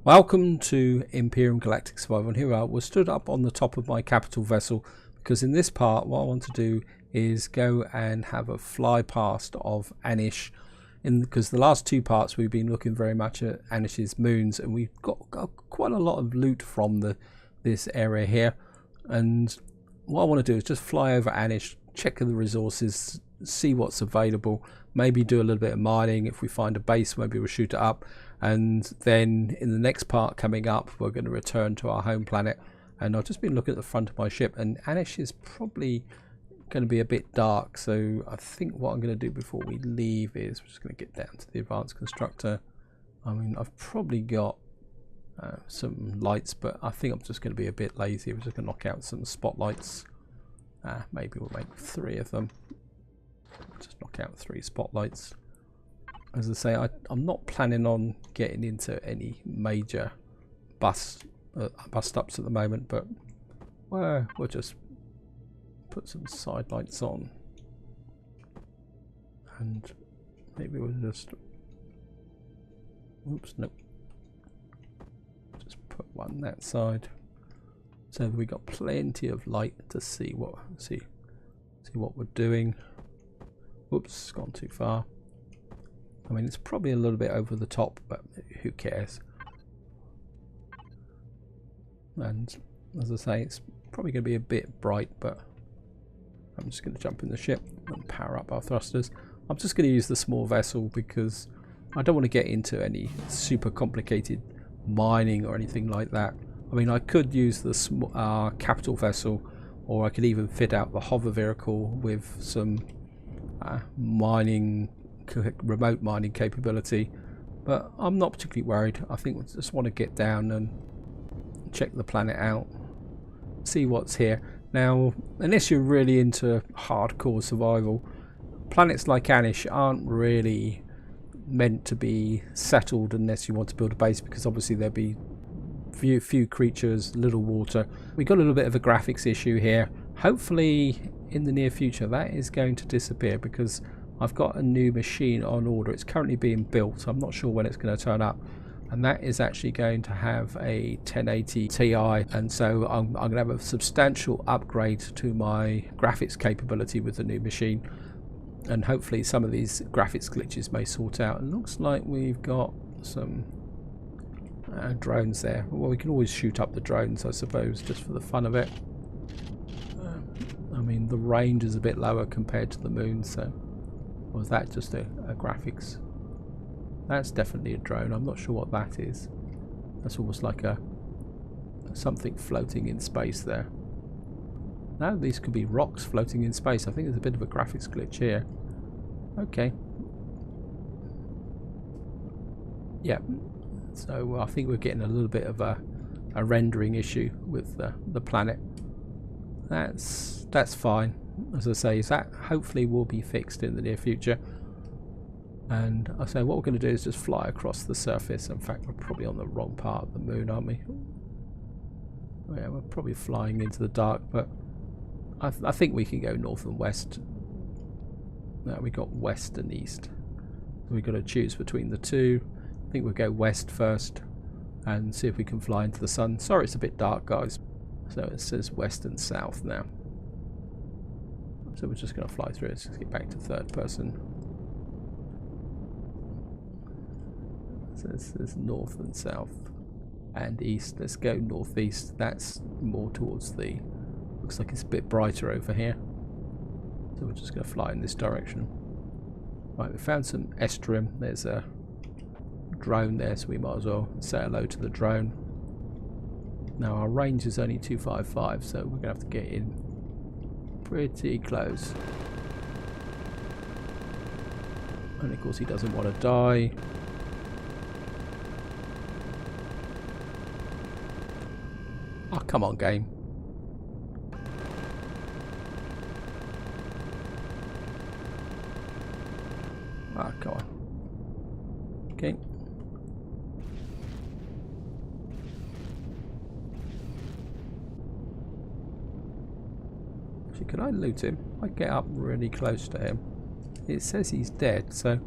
Welcome to Empyrion Galactic Survival, and here we are. We're stood up on the top of my capital vessel because in this part what I want to do is go and have a fly past of Anish, because the last two parts we've been looking very much at Anish's moons, and we've got quite a lot of loot from this area here. And what I want to do is just fly over Anish, check the resources, see what's available, maybe do a little bit of mining. If we find a base, maybe we'll shoot it up. And then in the next part coming up, we're going to return to our home planet. And I've just been looking at the front of my ship, and Anish is probably going to be a bit dark. So I think what I'm going to do before we leave is we're just going to get down to the advanced constructor. I mean, I've probably got some lights, but I think I'm just going to be a bit lazy. We're just going to knock out some spotlights. Maybe we'll make 3 of them. Just knock out 3 spotlights. As I say, I'm not planning on getting into any major bust ups at the moment, but we'll just put some side lights on, and maybe we'll just just put one that side, so we got plenty of light to see what we're doing. Whoops, it's gone too far. I mean, it's probably a little bit over the top, but who cares? And as I say, it's probably going to be a bit bright, but I'm just going to jump in the ship and power up our thrusters. I'm just going to use the small vessel because I don't want to get into any super complicated mining or anything like that. I mean, I could use the capital vessel, or I could even fit out the hover vehicle with some remote mining capability, but I'm not particularly worried. I think we just want to get down and check the planet out, see what's here. Now, unless you're really into hardcore survival, planets like Anish aren't really meant to be settled unless you want to build a base, because obviously there'll be few creatures, little water. We got a little bit of a graphics issue here. Hopefully in the near future that is going to disappear, because I've got a new machine on order. It's currently being built. I'm not sure when it's going to turn up, and that is actually going to have a 1080 Ti, and so I'm going to have a substantial upgrade to my graphics capability with the new machine, and hopefully some of these graphics glitches may sort out. It looks like we've got some drones there. Well, we can always shoot up the drones, I suppose, just for the fun of it. I mean, the range is a bit lower compared to the moon, so... Or was that just a graphics? That's definitely a drone. I'm not sure what that is. That's almost like something floating in space there. No, these could be rocks floating in space. I think there's a bit of a graphics glitch here. Okay. Yeah. So I think we're getting a little bit of a rendering issue with the planet. That's fine. As I say, that hopefully will be fixed in the near future. And I say what we're going to do is just fly across the surface. In fact, we're probably on the wrong part of the moon, aren't we? Yeah, we're probably flying into the dark, but I think we can go north and west. No, we got west and east. So we've got to choose between the two. I think we'll go west first and see if we can fly into the sun. Sorry, it's a bit dark, guys. So it says west and south now. So we're just going to fly through. Let's just get back to third person. So it says north and south and east. Let's go northeast. That's more towards the... Looks like it's a bit brighter over here. So we're just going to fly in this direction. Right, we found some estrum. There's a drone there, so we might as well say hello to the drone. Now our range is only 255, so we're going to have to get in pretty close. And of course he doesn't want to die. Oh, come on, game. Ah, come on. Okay. Actually, can I loot him? I get up really close to him. It says he's dead, so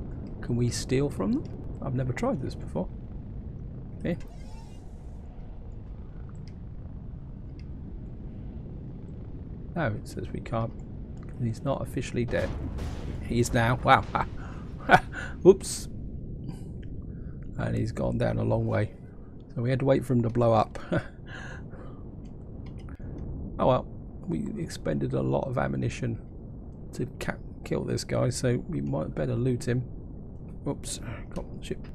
can we steal from them? I've never tried this before. Okay. Oh, it says we can't. He's not officially dead. He is now. Wow. Whoops. And he's gone down a long way. So we had to wait for him to blow up. Oh well. We expended a lot of ammunition to kill this guy, so we might better loot him. Whoops. Got ship.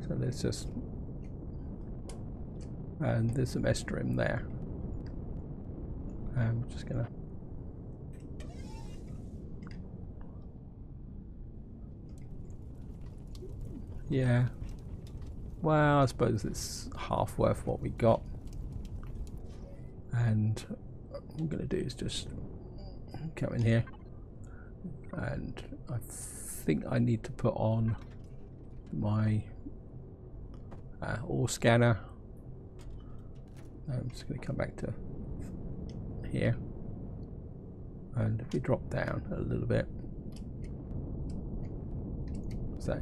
So let's just... And there's some estrim there. I'm just gonna... Yeah. Well, I suppose it's half worth what we got. And what I'm gonna do is just come in here. And I think I need to put on my ore scanner. I'm just going to come back to here, and if we drop down a little bit, so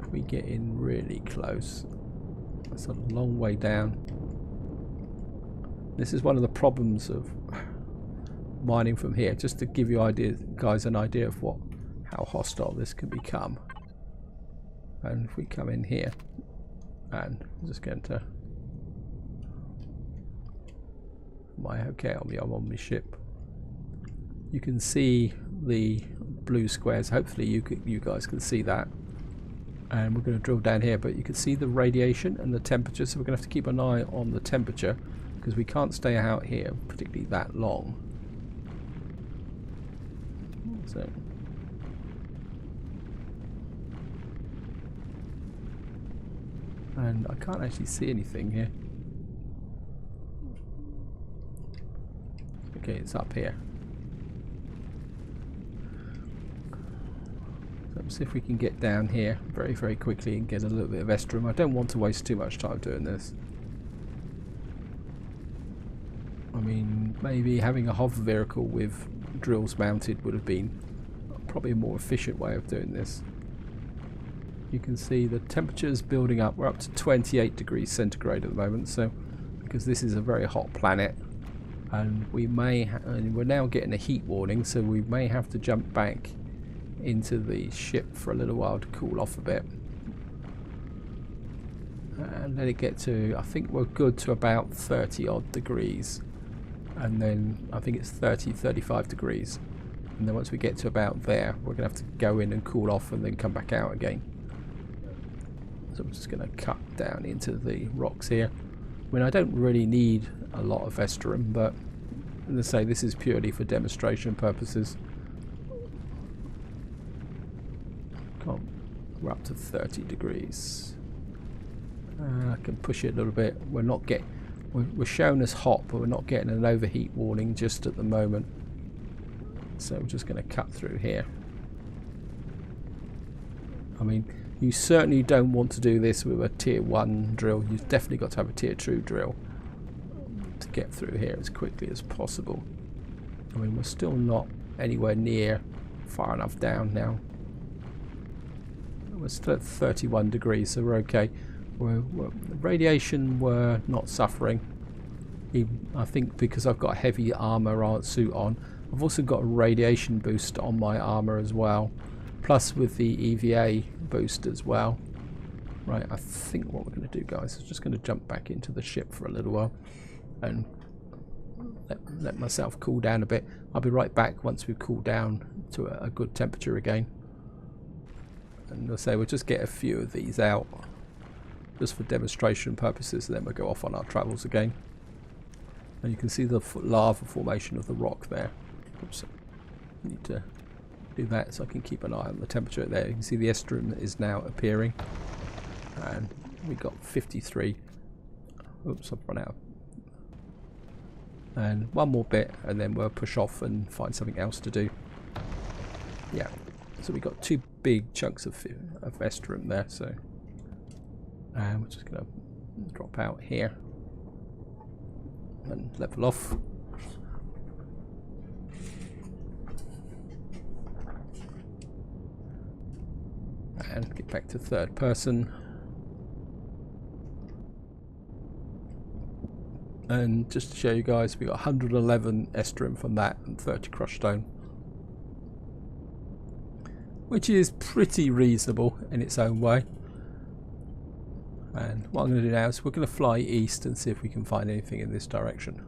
if we get in really close, that's a long way down. This is one of the problems of mining from here, just to give you guys an idea of how hostile this can become. And if we come in here, and I'm just going to... Am I okay on me? I'm on my ship. You can see the blue squares. Hopefully you guys can see that. And we're going to drill down here, but you can see the radiation and the temperature, so we're going to have to keep an eye on the temperature, because we can't stay out here particularly that long. So and I can't actually see anything here. Okay, it's up here. So let's see if we can get down here very, very quickly and get a little bit of estrum. I don't want to waste too much time doing this. I mean, maybe having a hover vehicle with drills mounted would have been probably a more efficient way of doing this. You can see the temperature is building up. We're up to 28 degrees centigrade at the moment, so because this is a very hot planet, and we may and we're now getting a heat warning, so we may have to jump back into the ship for a little while to cool off a bit and let it get to, I think we're good to about 30 odd degrees, and then I think it's 35 degrees, and then once we get to about there, we're gonna have to go in and cool off and then come back out again. So I'm just going to cut down into the rocks here. I mean, I don't really need a lot of estrum, but as I say, this is purely for demonstration purposes. We're up to 30 degrees. I can push it a little bit. We're shown as hot, but we're not getting an overheat warning just at the moment. So I'm just going to cut through here. I mean, you certainly don't want to do this with a tier 1 drill. You've definitely got to have a tier 2 drill to get through here as quickly as possible. I mean, we're still not anywhere near far enough down now. We're still at 31 degrees, so we're okay. The radiation we're not suffering. I think because I've got a heavy armor suit on. I've also got a radiation boost on my armor as well. Plus with the EVA boost as well. Right, I think what we're going to do, guys, is just going to jump back into the ship for a little while and let myself cool down a bit. I'll be right back once we've cooled down to a good temperature again. And I'll say we'll just get a few of these out just for demonstration purposes, and then we'll go off on our travels again. And you can see the lava formation of the rock there. Oops, I need to do that so I can keep an eye on the temperature there. You can see the estrum is now appearing, and we got 53. Oops, I've run out. And one more bit, and then we'll push off and find something else to do. Yeah, so we got 2 big chunks of estrum there. So, and we're just going to drop out here and level off. And get back to third person. And just to show you guys, we got 111 Estrum from that and 30 crushed stone, which is pretty reasonable in its own way. And what I'm going to do now is we're going to fly east and see if we can find anything in this direction.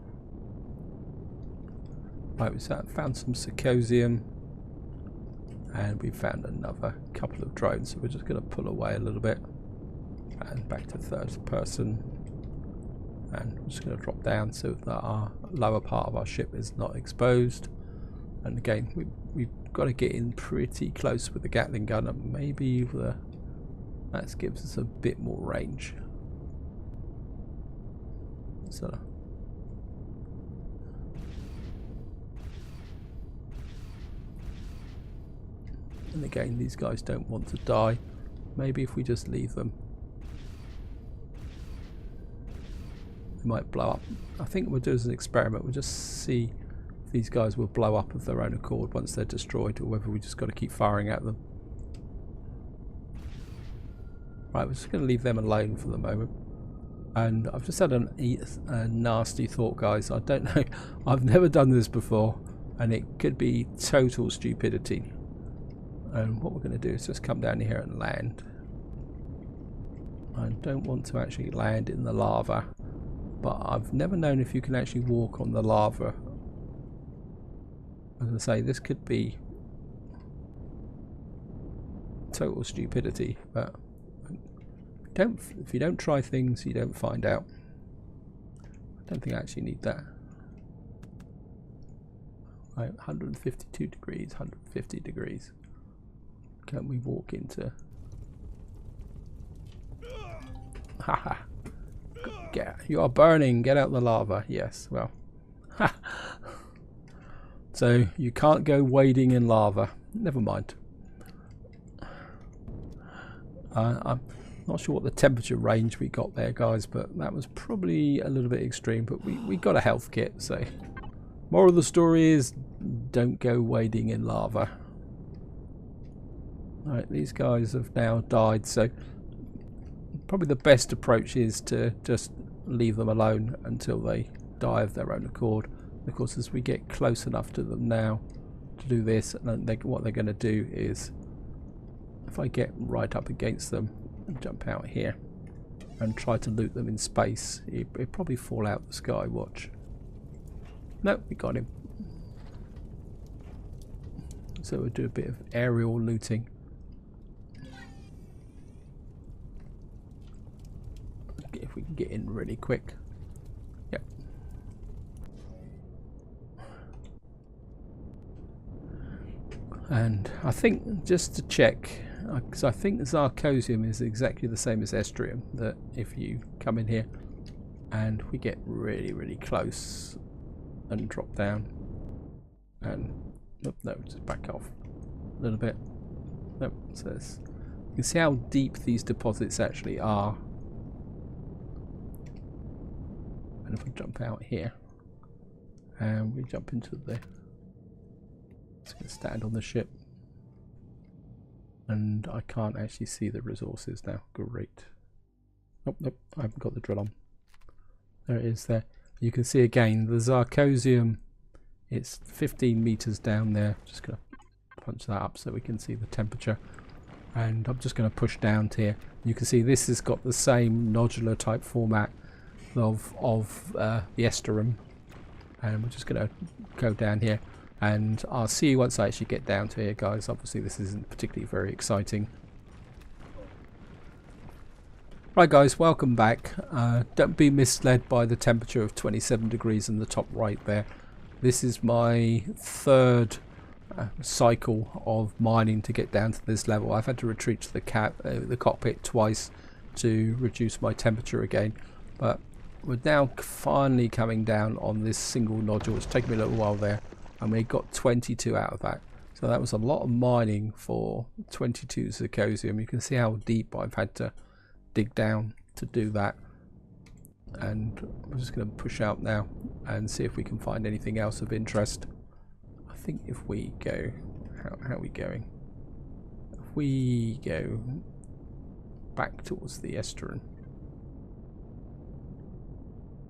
Right, we found some Symposium, and we found another couple of drones, so we're just going to pull away a little bit and back to third person, and we're just going to drop down so that our lower part of our ship is not exposed. And again, we've got to get in pretty close with the Gatling gun, and maybe that gives us a bit more range. So and again, these guys don't want to die. Maybe if we just leave them, they might blow up. I think we'll do as an experiment. We'll just see if these guys will blow up of their own accord once they're destroyed, or whether we just got to keep firing at them. Right, we're just going to leave them alone for the moment. And I've just had a nasty thought, guys. I don't know. I've never done this before, and it could be total stupidity. And what we're going to do is just come down here and land. I don't want to actually land in the lava, but I've never known if you can actually walk on the lava. As I say, this could be total stupidity, but if you don't try things, you don't find out. I don't think I actually need that. Right, 152 degrees, 150 degrees. Can we walk into? Haha. You are burning. Get out the lava. Yes. Well. So you can't go wading in lava. Never mind. I'm not sure what the temperature range we got there, guys, but that was probably a little bit extreme. But we got a health kit, so moral of the story is don't go wading in lava. Right, these guys have now died, so probably the best approach is to just leave them alone until they die of their own accord. And of course, as we get close enough to them now to do this, and what they're going to do is, if I get right up against them and jump out here and try to loot them in space, it'd probably fall out the sky. Watch. No, we got him. So we'll do a bit of aerial looting. If we can get in really quick. Yep. And I think, just to check, because I think Zarcosium is exactly the same as Estrium, that if you come in here and we get really close and drop down and no, just back off a little bit. No, so you can see how deep these deposits actually are. And if we jump out here and we jump into the, it's going to stand on the ship, and I can't actually see the resources now. Great. Nope, I haven't got the drill on. There it is there. You can see again the Zarcosium, it's 15 meters down there. Just going to punch that up so we can see the temperature, and I'm just going to push down to here. You can see this has got the same nodular type format of the Estrum, and we're just going to go down here, and I'll see you once I actually get down to here, guys. Obviously this isn't particularly very exciting. Right guys, welcome back. Don't be misled by the temperature of 27 degrees in the top right there. This is my third cycle of mining to get down to this level. I've had to retreat to the cockpit twice to reduce my temperature again, but we're now finally coming down on this single nodule. It's taken me a little while there, and we got 22 out of that. So that was a lot of mining for 22 Zircosium. You can see how deep I've had to dig down to do that. And I'm just going to push out now and see if we can find anything else of interest. I think if we go, how are we going? If we go back towards the Estrum,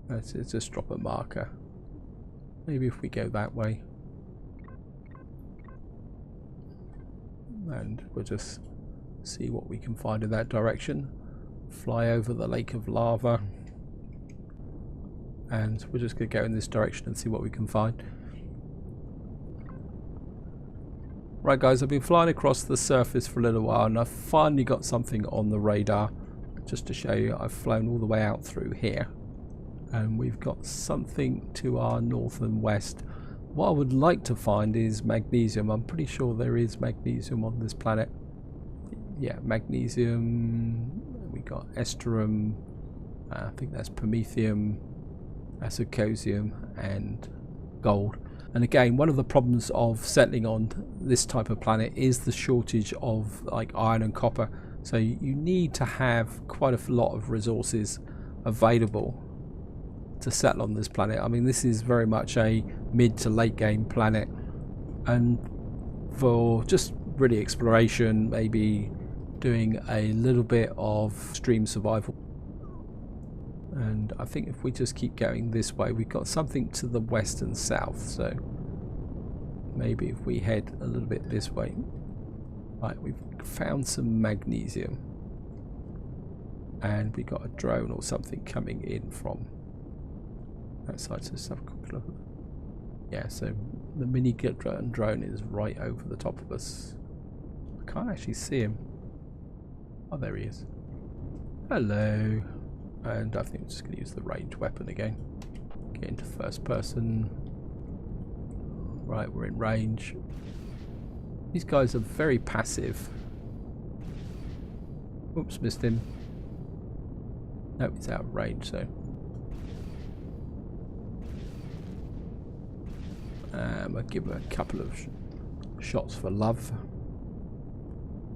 Let's just drop a marker. Maybe if we go that way. And we'll just see what we can find in that direction. Fly over the lake of lava. And we're just going to go in this direction and see what we can find. Right guys, I've been flying across the surface for a little while and I've finally got something on the radar. Just to show you, I've flown all the way out through here. And we've got something to our north and west. What I would like to find is magnesium. I'm pretty sure there is magnesium on this planet. Yeah, magnesium. We got estrum. I think that's promethium, acetosium, and gold. And again, one of the problems of settling on this type of planet is the shortage of like iron and copper. So you need to have quite a lot of resources available to settle on this planet. I mean, this is very much a mid to late game planet, and for just really exploration, maybe doing a little bit of extreme survival. And I think if we just keep going this way, we've got something to the west and south, so maybe if we head a little bit this way. Right, we've found some magnesium and we got a drone or something coming in from that side. So let's have a quick look. Yeah, so the mini drone is right over the top of us. I can't actually see him. Oh, there he is. Hello. And I think I'm just going to use the ranged weapon again. Get into first person. Right, we're in range. These guys are very passive. Oops, missed him. No, he's out of range, so. I'll give him a couple of shots for love.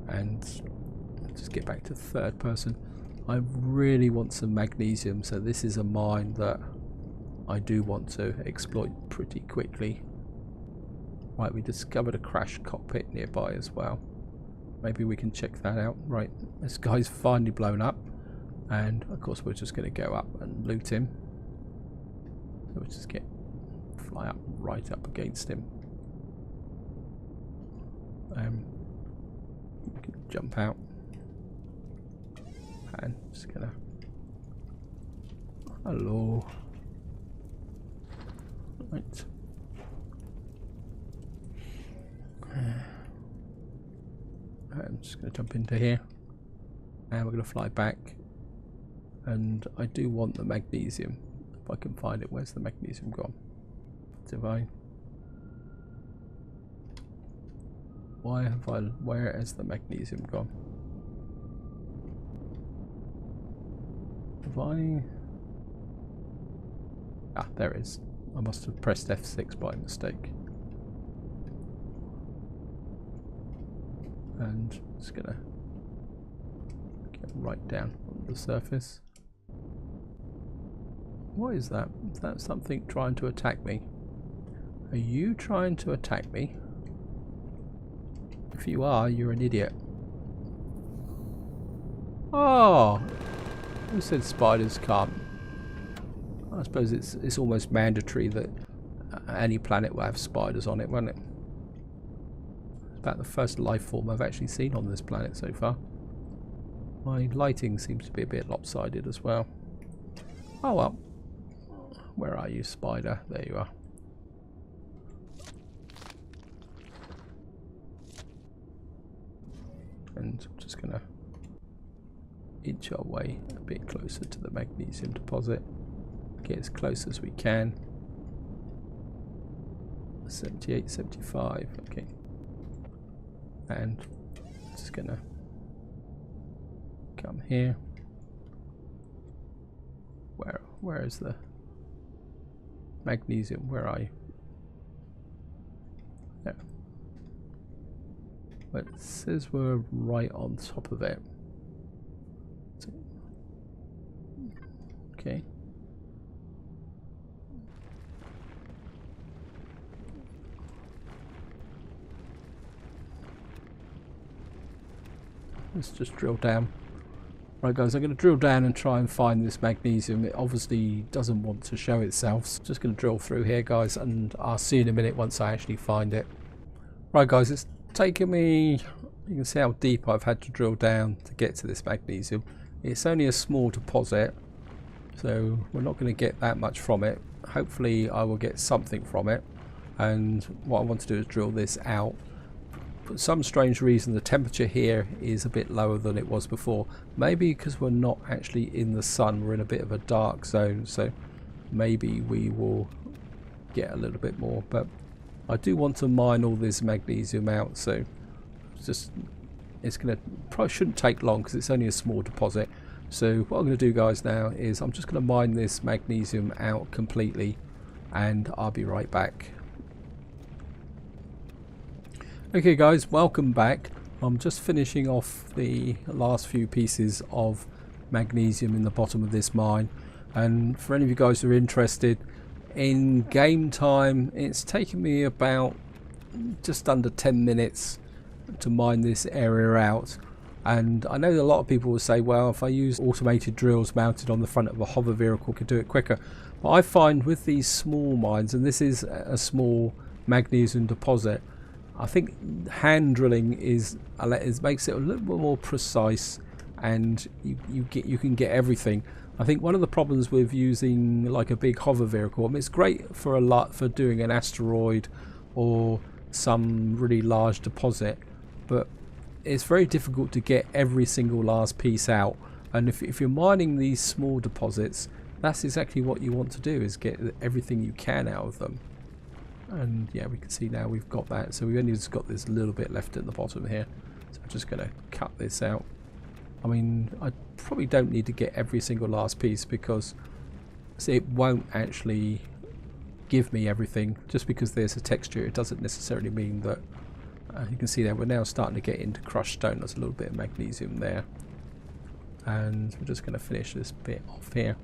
And just get back to third person. I really want some magnesium, so this is a mine that I do want to exploit pretty quickly. Right, we discovered a crashed cockpit nearby as well. Maybe we can check that out. Right, this guy's finally blown up, and of course we're just going to go up and loot him. So we'll just fly up right up against him. We can jump out. And just gonna. Hello. Right. I'm just going to jump into here, and we're going to fly back. And I do want the magnesium if I can find it. Where's the magnesium gone? Divine. Where has the magnesium gone? Ah, there it is. I must have pressed F6 by mistake. And just gonna get right down on the surface. What is that? Is that something trying to attack me? Are you trying to attack me? If you are, you're an idiot. Oh! Who said spiders can't? I suppose it's almost mandatory that any planet will have spiders on it, won't it? It's about the first life form I've actually seen on this planet so far. My lighting seems to be a bit lopsided as well. Oh well. Where are you, spider? There you are. And I'm just gonna inch our way a bit closer to the magnesium deposit. Get as close as we can. 78, 75, okay. And just gonna come here. Where is the magnesium? Where are you? There. But it says we're right on top of it. Okay. Let's just drill down. Right guys, I'm going to drill down and try and find this magnesium. It obviously doesn't want to show itself. So just going to drill through here guys, and I'll see you in a minute once I actually find it. Right guys, it's taken me, you can see how deep I've had to drill down to get to this magnesium. It's only a small deposit, so we're not going to get that much from it. Hopefully I will get something from it, and what I want to do is drill this out. For some strange reason the temperature here is a bit lower than it was before. Maybe because we're not actually in the sun, we're in a bit of a dark zone, so maybe we will get a little bit more. But I do want to mine all this magnesium out, so it's gonna probably shouldn't take long because it's only a small deposit. So what I'm going to do guys now is I'm just going to mine this magnesium out completely, and I'll be right back. Okay guys, welcome back. I'm just finishing off the last few pieces of magnesium in the bottom of this mine, and for any of you guys who are interested, in game time it's taken me about just under 10 minutes to mine this area out. And I know that a lot of people will say, well, if I use automated drills mounted on the front of a hover vehicle, could do it quicker. But I find with these small mines, and this is a small magnesium deposit, I think hand drilling makes it a little bit more precise, and you can get everything. I think one of the problems with using like a big hover vehicle, I mean, it's great for for doing an asteroid or some really large deposit, but it's very difficult to get every single last piece out. And if you're mining these small deposits, that's exactly what you want to do, is get everything you can out of them. And yeah, we can see now we've got that, so we've only just got this little bit left at the bottom here. So I'm just going to cut this out. I mean, I probably don't need to get every single last piece, because it won't actually give me everything. Just because there's a texture, it doesn't necessarily mean that. You can see that we're now starting to get into crushed stone. There's a little bit of magnesium there, and we're just going to finish this bit off here.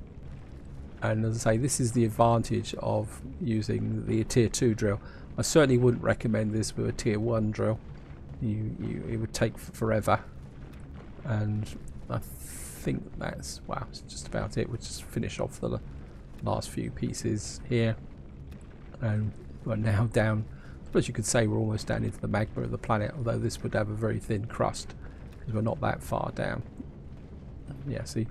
And as I say, this is the advantage of using the tier 2 drill. I certainly wouldn't recommend this with a tier 1 drill. It would take forever. And I think that's, wow, it's just about it. We'll just finish off the last few pieces here, and we're now down. I suppose you could say we're almost down into the magma of the planet, although this would have a very thin crust because we're not that far down. Yeah, see,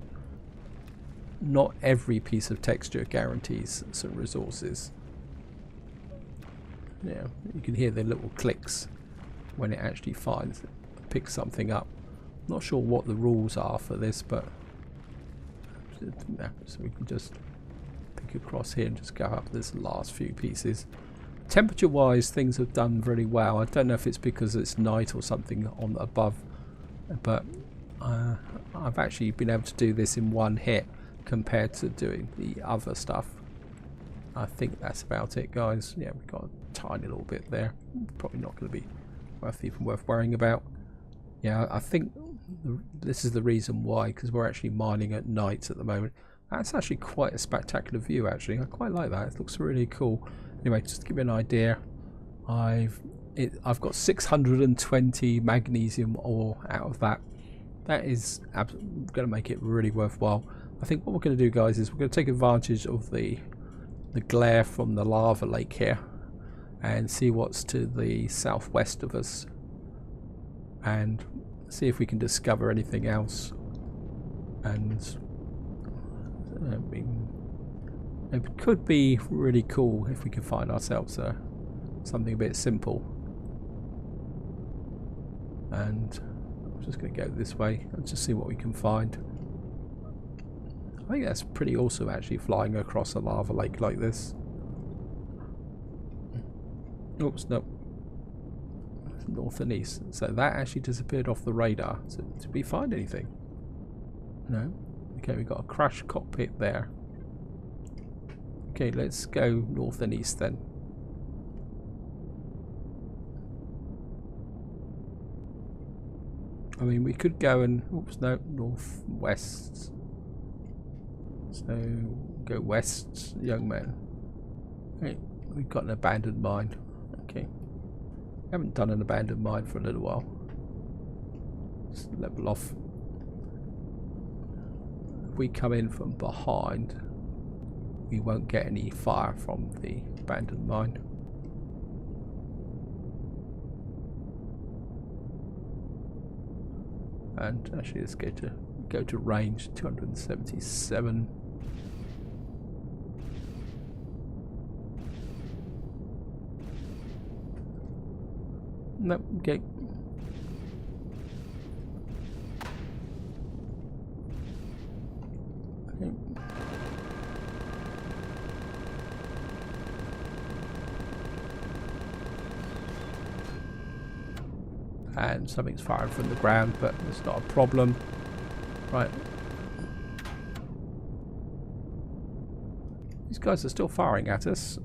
not every piece of texture guarantees some resources. Yeah, you can hear the little clicks when it actually picks something up. Not sure what the rules are for this, but so we can just pick across here and just go up this last few pieces. Temperature wise, things have done very well. I don't know if it's because it's night or something on above, but I've actually been able to do this in one hit compared to doing the other stuff. I think that's about it, guys. Yeah, we've got a tiny little bit there. Probably not going to be even worth worrying about. Yeah, I think this is the reason why, because we're actually mining at night at the moment. That's actually quite a spectacular view, actually. I quite like that. It looks really cool. Anyway, just to give you an idea, I've got 620 magnesium ore out of that. That is going to make it really worthwhile. I think what we're going to do, guys, is we're going to take advantage of the glare from the lava lake here and see what's to the southwest of us, and see if we can discover anything else. And it could be really cool if we could find ourselves something a bit simple. And I'm just going to go this way and just see what we can find. I think that's pretty awesome, actually, flying across a lava lake like this. Oops, no. North and east. So that actually disappeared off the radar. So did we find anything? No. Okay, we got a crash cockpit there. Okay, let's go north and east then. I mean, we could go and, oops, no, northwest. So go west, young man. Hey, we've got an abandoned mine. Okay. Haven't done an abandoned mine for a little while. Just level off. if we come in from behind, we won't get any fire from the abandoned mine. And actually, let's go to range 277. Nope, okay. And something's firing from the ground, but it's not a problem. Right. These guys are still firing at us.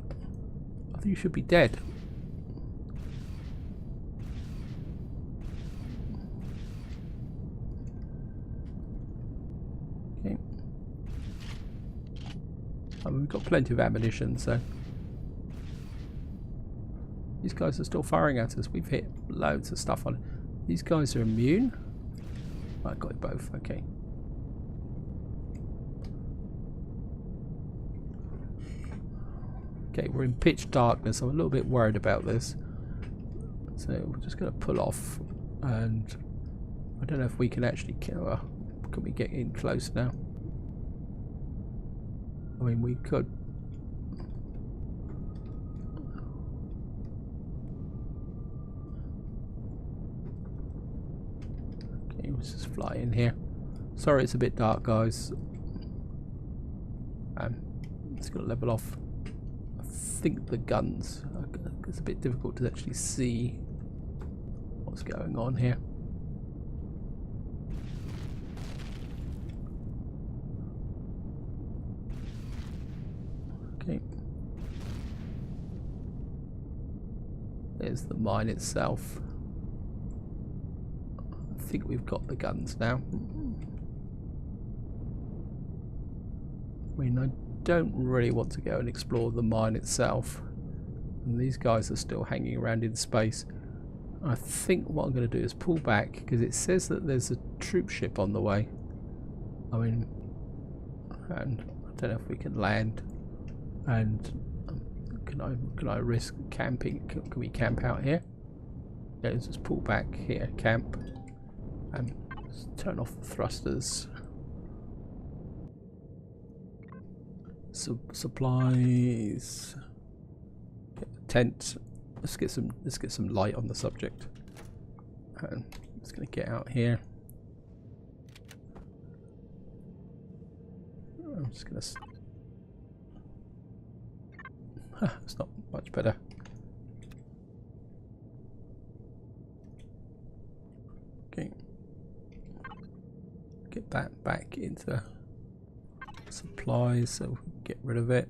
I think you should be dead. Okay. I mean, we've got plenty of ammunition, so these guys are still firing at us. We've hit loads of stuff on it. These guys are immune. I got it both. Okay. Okay, we're in pitch darkness. I'm a little bit worried about this. So we're just going to pull off. And I don't know if we can actually kill. Can we get in close now? I mean, we could. Let's just fly in here. Sorry, it's a bit dark, guys. It's going to level off. I think the guns. It's a bit difficult to actually see what's going on here. Okay. There's the mine itself. I think we've got the guns now. I mean, I don't really want to go and explore the mine itself, and these guys are still hanging around in space. I think what I'm going to do is pull back, because it says that there's a troop ship on the way. I mean, and I don't know if we can land, and can I risk camping? Can we camp out here? Yeah, let's just pull back here, camp. And turn off the thrusters. Supplies. Get the tent. Let's get some light on the subject. And I'm just going to get out here. I'm just going to. It's not much better. Okay. Get that back into supplies, so we can get rid of it.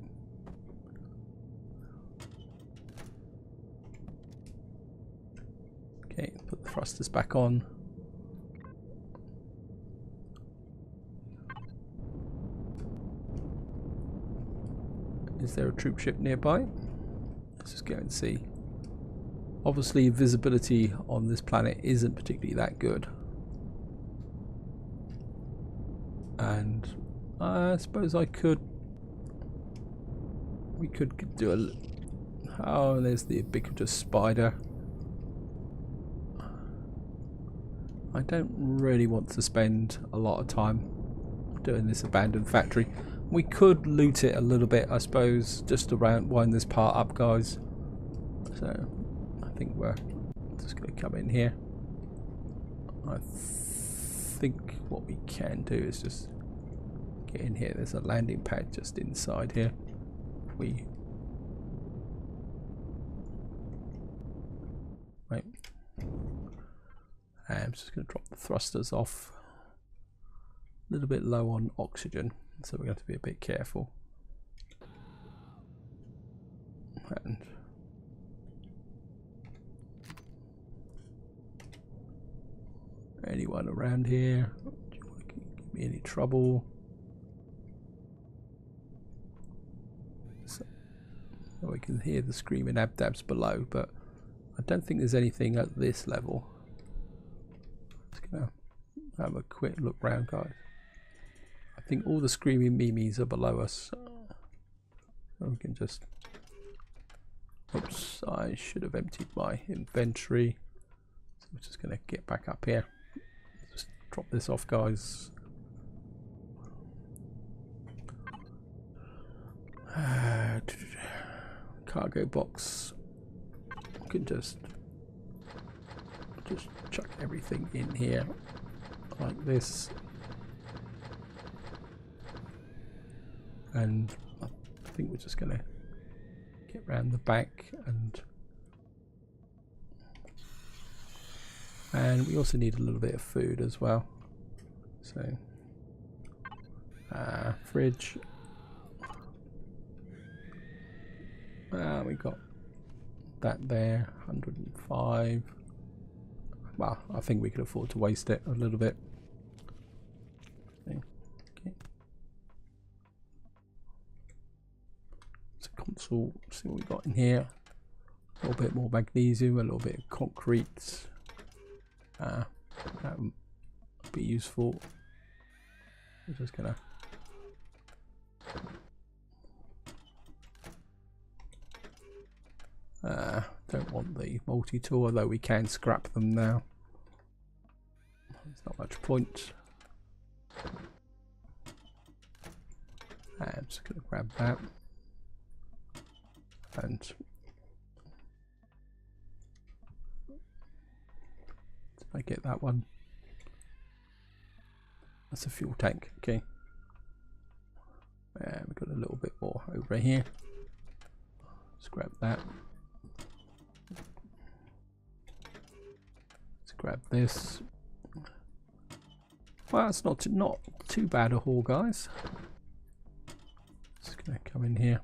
Okay, put the thrusters back on. Is there a troop ship nearby? Let's just go and see. Obviously, visibility on this planet isn't particularly that good. And I suppose we could do a. Oh, there's the ubiquitous spider. I don't really want to spend a lot of time doing this abandoned factory. We could loot it a little bit, I suppose, just around wind this part up, guys. So I think we're just going to come in here. I think what we can do is just get in here. There's a landing pad just inside here. Right. I'm just going to drop the thrusters off. A little bit low on oxygen, so we're going to have to be a bit careful. And anyone around here? Do you want to give me any trouble? So we can hear the screaming abdabs below, but I don't think there's anything at this level. Just gonna have a quick look round, guys. I think all the screaming memes are below us. So we can just... Oops, I should have emptied my inventory. So we're just going to get back up here. Just drop this off, guys. Cargo box. We can just chuck everything in here like this. And I think we're just going to get round the back, and we also need a little bit of food as well. So fridge. We got that there, 105. Well, I think we could afford to waste it a little bit. Okay. So console, see what we got in here. A little bit more magnesium, a little bit of concrete. That would be useful. We're just gonna don't want the multi-tool, although we can scrap them now. There's not much point. I'm just going to grab that. And did I get that one? That's a fuel tank, okay. We've got a little bit more over here. Let's grab that. Let's grab this. Well, it's not too bad a haul, guys. Just gonna come in here.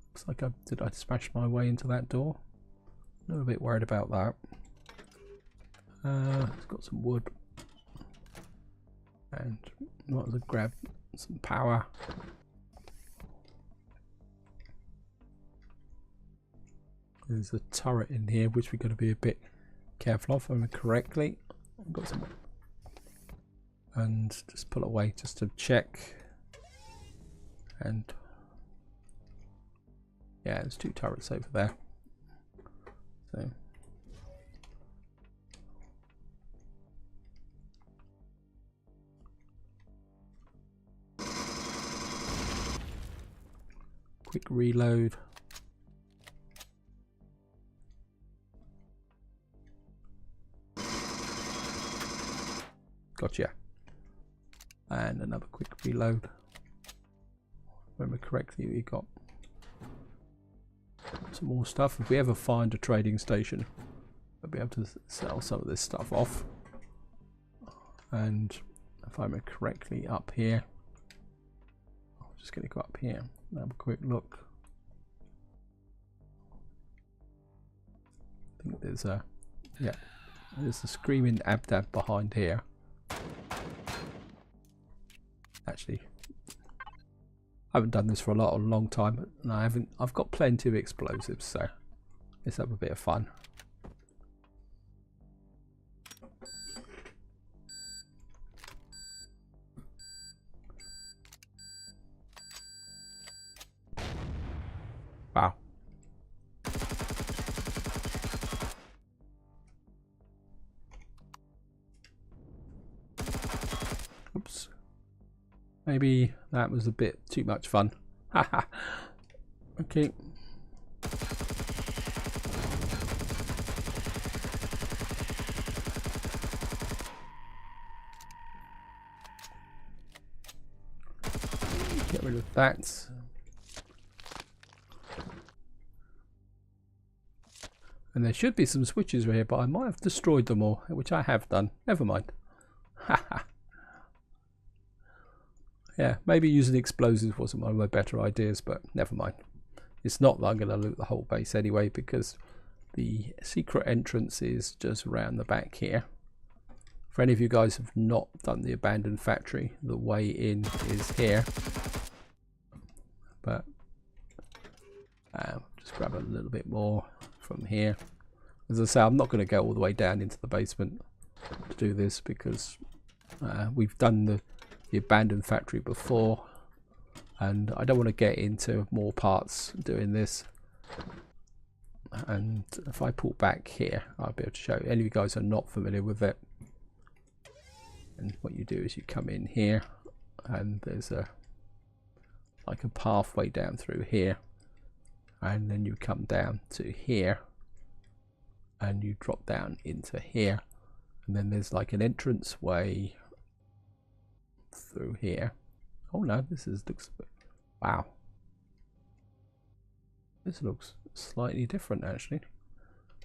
Looks like did I smash my way into that door? A little bit worried about that. It's got some wood, and might as well grab some power. There's a turret in here which we've got to be a bit careful of, if I remember correctly. I've got some, and just pull away just to check. And yeah, there's 2 turrets over there. So quick reload. Gotcha. And another quick reload. Remember correctly, we got some more stuff. If we ever find a trading station, we'll be able to sell some of this stuff off. And if I remember correctly, up here, I'm just going to go up here and have a quick look. I think there's a, yeah, there's a screaming Abdab behind here. Actually, I haven't done this for a long time, and I've got plenty of explosives, so let's have a bit of fun. Wow. Oops. Maybe that was a bit too much fun. Haha. Okay. Get rid of that. And there should be some switches here, but I might have destroyed them all, which I have done. Never mind. Haha. Yeah, maybe using explosives wasn't one of my better ideas, but never mind. It's not that I'm going to loot the whole base anyway, because the secret entrance is just around the back here. For any of you guys who have not done the abandoned factory, the way in is here. But just grab a little bit more from here. As I say, I'm not going to go all the way down into the basement to do this, because we've done the the abandoned factory before, and I don't want to get into more parts doing this. And if I pull back here, I'll be able to show you. Any of you guys are not familiar with it, and what you do is you come in here, and there's a like a pathway down through here, and then you come down to here and you drop down into here, and then there's like an entrance way through here. Oh no, this looks, wow, this looks slightly different actually.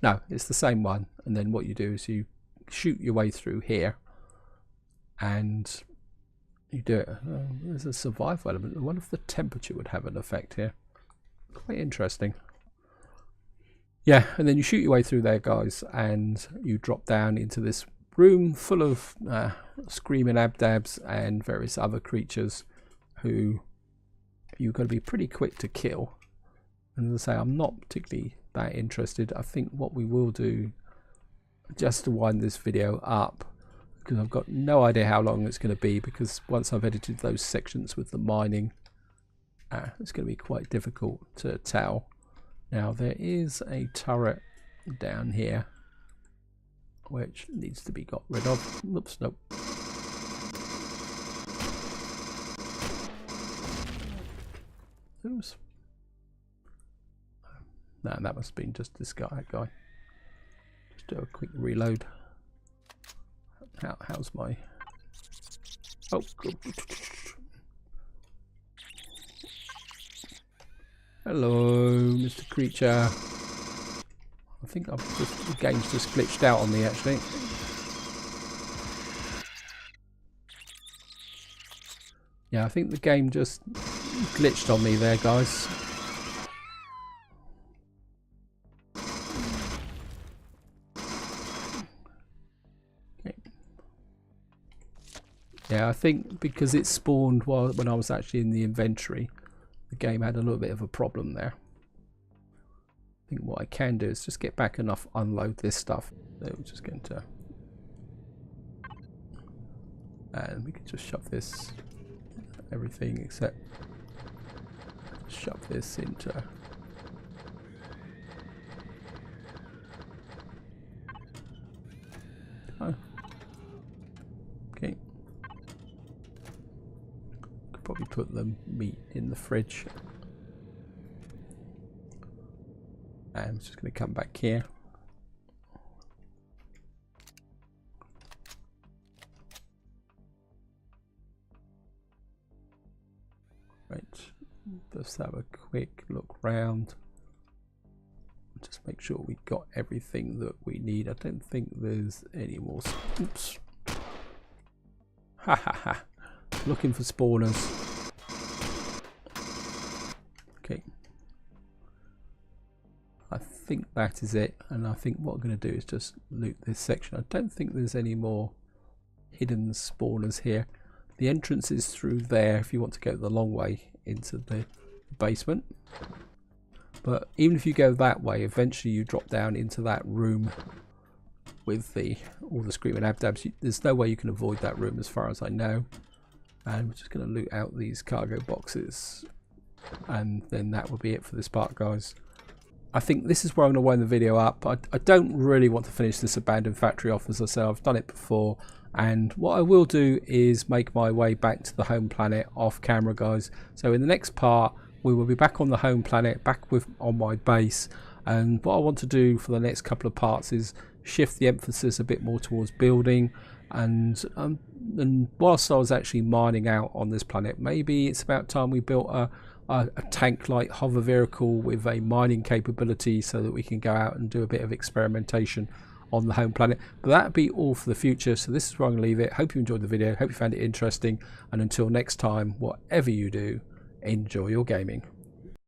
No, it's the same one. And then what you do is you shoot your way through here, and you do it. There's a survival element. I wonder if the temperature would have an effect here. Quite interesting. Yeah, and then you shoot your way through there, guys, and you drop down into this room full of screaming abdabs and various other creatures who you've got to be pretty quick to kill. And as I say, I'm not particularly that interested. I think what we will do, just to wind this video up, because I've got no idea how long it's going to be, because once I've edited those sections with the mining, it's going to be quite difficult to tell. Now there is a turret down here which needs to be got rid of. Oops, nope. Oops. No, that must have been just this guy. Just do a quick reload. How's my... Oh, good. Hello, Mr. Creature. I think the game's just glitched out on me, actually. Yeah, I think the game just glitched on me there, guys. Yeah, I think because it spawned when I was actually in the inventory, the game had a little bit of a problem there. I think what I can do is just get back and unload this stuff. So we're just going to... And we can just shove this, everything except shove this into... Oh. Okay. Could probably put the meat in the fridge. And I'm just going to come back here. Right, let's have a quick look round. Just make sure we got everything that we need. I don't think there's any more. Oops. Ha ha ha. Looking for spawners. Okay. I think that is it. And I think what I'm going to do is just loot this section. I don't think there's any more hidden spawners here. The entrance is through there if you want to go the long way into the basement. But even if you go that way, eventually you drop down into that room with all the screaming abdabs. There's no way you can avoid that room as far as I know. And we're just going to loot out these cargo boxes. And then that will be it for this part, guys. I think this is where I'm going to wind the video up. I don't really want to finish this abandoned factory off. As I say, I've done it before. And what I will do is make my way back to the home planet off camera, guys. So in the next part, we will be back on the home planet, back on my base. And what I want to do for the next couple of parts is shift the emphasis a bit more towards building. And whilst I was actually mining out on this planet, maybe it's about time we built a tank-like hover vehicle with a mining capability so that we can go out and do a bit of experimentation on the home planet. But that'll be all for the future. So this is where I'm going to leave it. Hope you enjoyed the video. Hope you found it interesting. And until next time, whatever you do, enjoy your gaming.